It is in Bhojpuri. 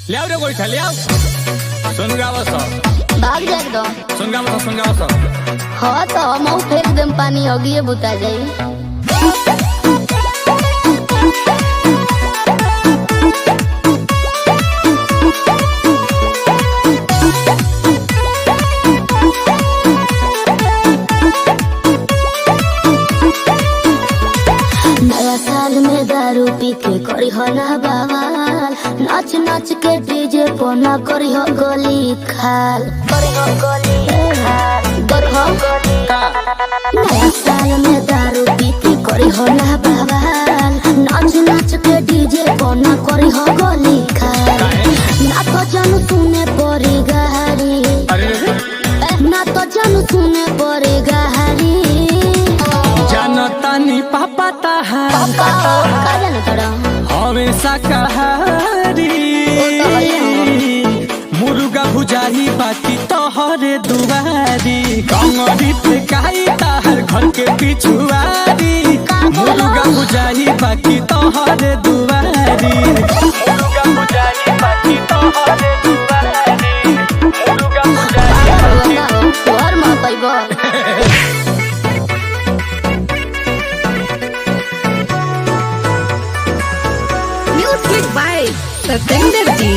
ले आओ रे कोई ले आओ। सुन गावस भाग जा एकदम। सुन गावस हाँ तो हम फेंक देम पानी होगी बुता जाई। नया साल में दारू पी के करी हो ना बवाल, नाच नाच के डीजे पोना करी हो गोली खाल, करी हो गोली खाल, करी हो गोली खाल। नया साल में दारू पी के करी हो ना बवाल, नाच नाच के डीजे पोना करी हो गोली खाल। ना तो जानू सुने परी गहरी, ना तो जानू सुने परी गहरी। जनतानी पापा हमेशा कहारी मुर्गा भुजाही बाकी तोहरे दुआरी, कंगरी फेंकाई ताहर घर के पिछुआरी। मुर्गा भुजाही बाकी तोहरे दुआरी, मुर्गा भुजाही बाकी तोहरे दुआरी, मुर्गा भुजाही तोहर मां पाइबो। Music by Satendra Ji.